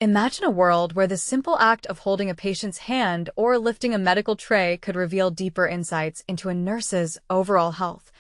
Imagine a world where the simple act of holding a patient's hand or lifting a medical tray could reveal deeper insights into a nurse's overall health.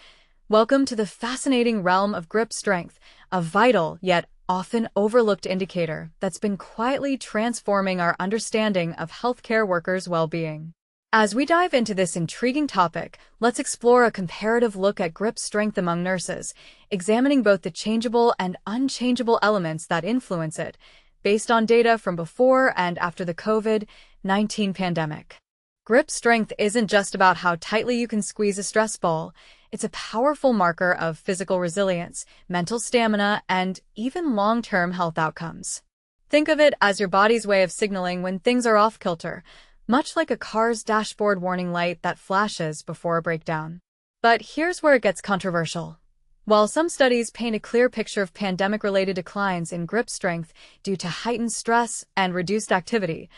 Welcome to the fascinating realm of grip strength, a vital yet often overlooked indicator that's been quietly transforming our understanding of healthcare workers' well-being. As we dive into this intriguing topic, let's explore a comparative look at grip strength among nurses, examining both the changeable and unchangeable elements that influence it, based on data from before and after the COVID-19 pandemic. Grip strength isn't just about how tightly you can squeeze a stress ball. It's a powerful marker of physical resilience, mental stamina, and even long-term health outcomes. Think of it as your body's way of signaling when things are off-kilter, much like a car's dashboard warning light that flashes before a breakdown. But here's where it gets controversial. While some studies paint a clear picture of pandemic-related declines in grip strength due to heightened stress and reduced activity,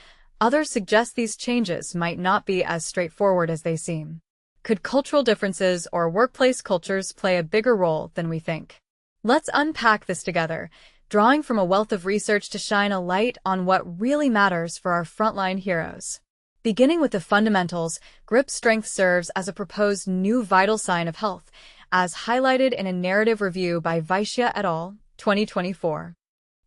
others suggest these changes might not be as straightforward as they seem. Could cultural differences or workplace cultures play a bigger role than we think? Let's unpack this together, drawing from a wealth of research to shine a light on what really matters for our frontline heroes. Beginning with the fundamentals, grip strength serves as a proposed new vital sign of health, as highlighted in a narrative review by Vaishya et al., 2024.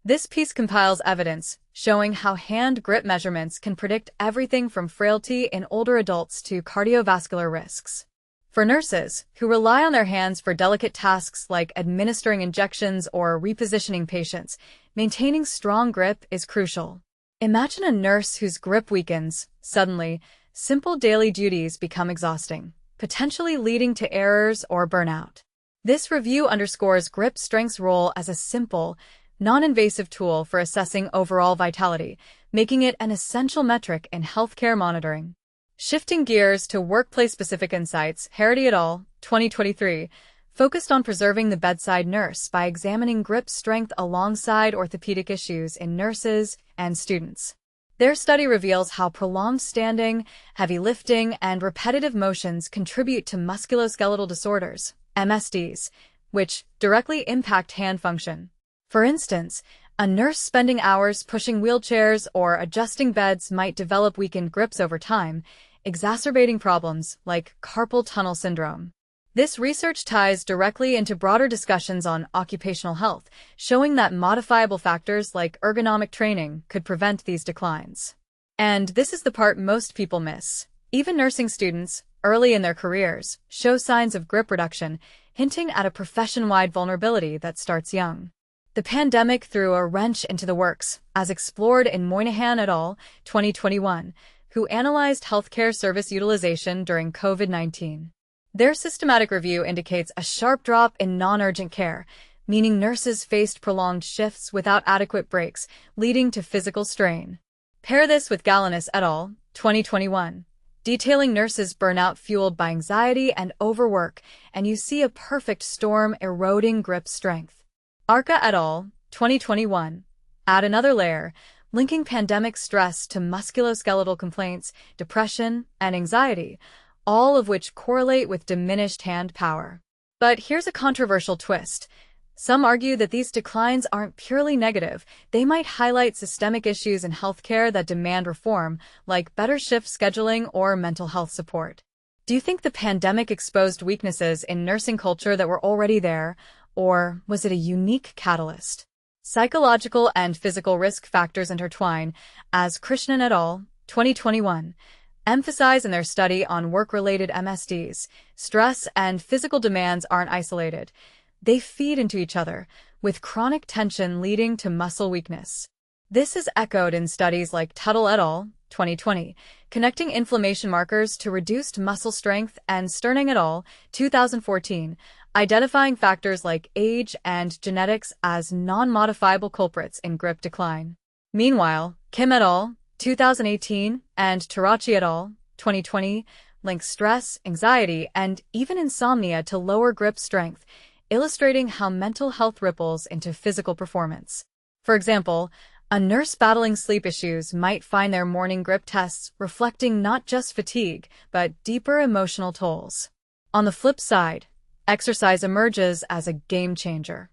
This piece compiles evidence showing how hand grip measurements can predict everything from frailty in older adults to cardiovascular risks. For nurses, who rely on their hands for delicate tasks like administering injections or repositioning patients, maintaining strong grip is crucial. Imagine a nurse whose grip weakens. Suddenly, simple daily duties become exhausting, potentially leading to errors or burnout. This review underscores grip strength's role as a simple, non-invasive tool for assessing overall vitality, making it an essential metric in healthcare monitoring. Shifting gears to workplace-specific insights, Harity et al., 2023, focused on preserving the bedside nurse by examining grip strength alongside orthopedic issues in nurses and students. Their study reveals how prolonged standing, heavy lifting, and repetitive motions contribute to musculoskeletal disorders, MSDs, which directly impact hand function. For instance, a nurse spending hours pushing wheelchairs or adjusting beds might develop weakened grips over time, exacerbating problems like carpal tunnel syndrome. This research ties directly into broader discussions on occupational health, showing that modifiable factors like ergonomic training could prevent these declines. And this is the part most people miss. Even nursing students, early in their careers, show signs of grip reduction, hinting at a profession-wide vulnerability that starts young. The pandemic threw a wrench into the works, as explored in Moynihan et al., 2021, who analyzed healthcare service utilization during COVID-19. Their systematic review indicates a sharp drop in non-urgent care, meaning nurses faced prolonged shifts without adequate breaks, leading to physical strain. Pair this with Galanis et al., 2021, detailing nurses' burnout fueled by anxiety and overwork, and you see a perfect storm eroding grip strength. Arca et al., 2021, add another layer, linking pandemic stress to musculoskeletal complaints, depression, and anxiety, all of which correlate with diminished hand power. But here's a controversial twist. Some argue that these declines aren't purely negative. They might highlight systemic issues in healthcare that demand reform, like better shift scheduling or mental health support. Do you think the pandemic exposed weaknesses in nursing culture that were already there, or was it a unique catalyst? Psychological and physical risk factors intertwine, as Krishnan et al., 2021, emphasize in their study on work-related MSDs. Stress and physical demands aren't isolated. They feed into each other, with chronic tension leading to muscle weakness. This is echoed in studies like Tuttle et al., 2020, connecting inflammation markers to reduced muscle strength, and Sterning et al., 2014, identifying factors like age and genetics as non-modifiable culprits in grip decline. Meanwhile, Kim et al., 2018, and Tarachi et al., 2020, link stress, anxiety, and even insomnia to lower grip strength, illustrating how mental health ripples into physical performance. For example, a nurse battling sleep issues might find their morning grip tests reflecting not just fatigue, but deeper emotional tolls. On the flip side, exercise emerges as a game changer.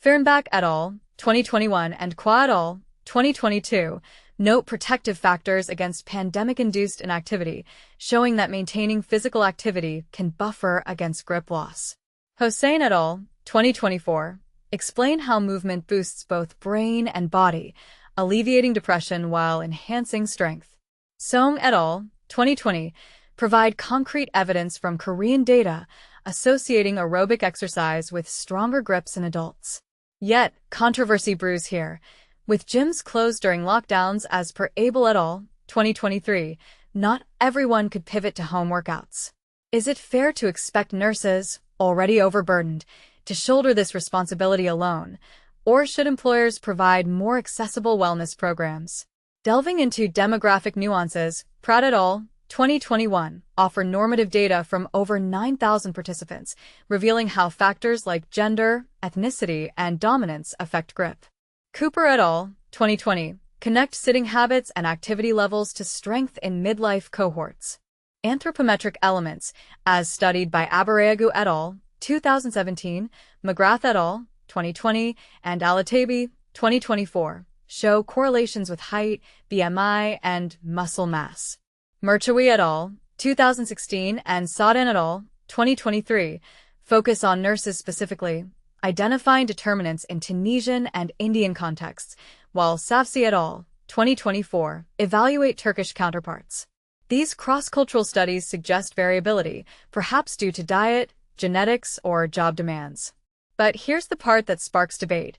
Fehrenbach et al., 2021, and Qua et al., 2022, note protective factors against pandemic-induced inactivity, showing that maintaining physical activity can buffer against grip loss. Hossein et al., 2024, explain how movement boosts both brain and body, alleviating depression while enhancing strength. Song et al., 2020, provide concrete evidence from Korean data associating aerobic exercise with stronger grips in adults. Yet, controversy brews here. With gyms closed during lockdowns as per Abel et al., 2023, not everyone could pivot to home workouts. Is it fair to expect nurses, already overburdened, to shoulder this responsibility alone, or should employers provide more accessible wellness programs? Delving into demographic nuances, Pratt et al., 2021, offer normative data from over 9,000 participants, revealing how factors like gender, ethnicity, and dominance affect grip. Cooper et al., 2020, connect sitting habits and activity levels to strength in midlife cohorts. Anthropometric elements, as studied by Abareagu et al., 2017, McGrath et al., 2020, and Alatabi, 2024, show correlations with height, BMI, and muscle mass. Murchawi et al., 2016, and Sadan et al., 2023, focus on nurses specifically, identifying determinants in Tunisian and Indian contexts, while Safsi et al., 2024, evaluate Turkish counterparts. These cross-cultural studies suggest variability, perhaps due to diet, genetics, or job demands. But here's the part that sparks debate.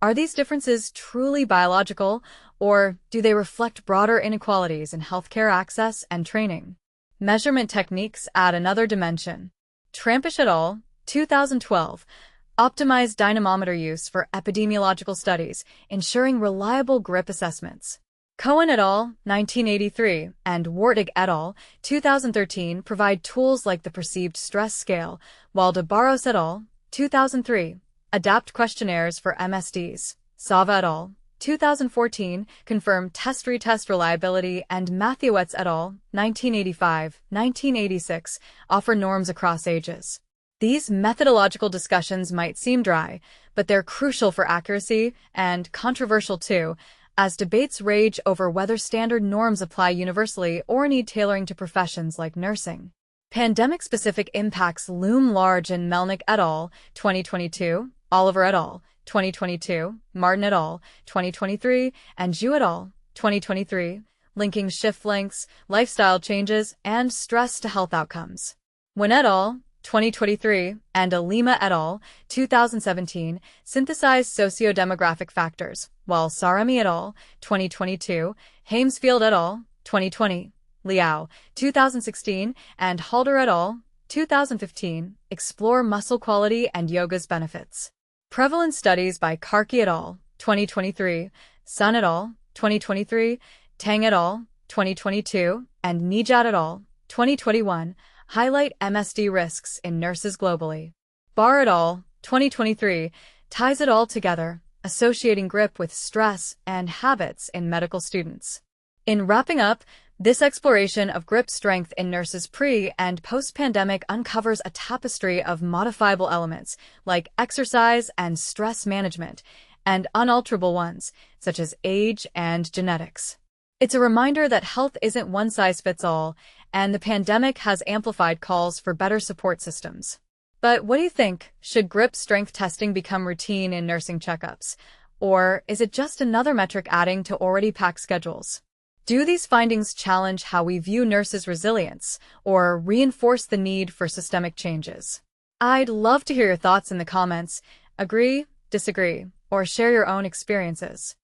Are these differences truly biological, or do they reflect broader inequalities in healthcare access and training? Measurement techniques add another dimension. Trampish et al., 2012, optimized dynamometer use for epidemiological studies, ensuring reliable grip assessments. Cohen et al., 1983, and Wartig et al., 2013, provide tools like the perceived stress scale, while de Barros et al., 2003, adapt questionnaires for MSDs. Sava et al., 2014, confirm test-retest reliability, and Mathiewicz et al., 1985-1986, offer norms across ages. These methodological discussions might seem dry, but they're crucial for accuracy and controversial too, as debates rage over whether standard norms apply universally or need tailoring to professions like nursing. Pandemic-specific impacts loom large in Melnick et al., 2022, Oliver et al., 2022, Martin et al., 2023, and Zhu et al., 2023, linking shift lengths, lifestyle changes, and stress to health outcomes. Wynn et al., 2023, and Alima et al., 2017, synthesize socio-demographic factors, while Sarami et al., 2022, Hamesfield et al., 2020, Liao, 2016, and Halder et al., 2015, explore muscle quality and yoga's benefits. Prevalence studies by Karki et al., 2023, Sun et al., 2023, Tang et al., 2022, and Nijat et al., 2021, highlight MSD risks in nurses globally. Barr et al., 2023, ties it all together, associating grip with stress and habits in medical students. In wrapping up, this exploration of grip strength in nurses pre- and post-pandemic uncovers a tapestry of modifiable elements, like exercise and stress management, and unalterable ones, such as age and genetics. It's a reminder that health isn't one-size-fits-all, and the pandemic has amplified calls for better support systems. But what do you think? Should grip strength testing become routine in nursing checkups? Or is it just another metric adding to already packed schedules? Do these findings challenge how we view nurses' resilience, or reinforce the need for systemic changes? I'd love to hear your thoughts in the comments. Agree, disagree, or share your own experiences.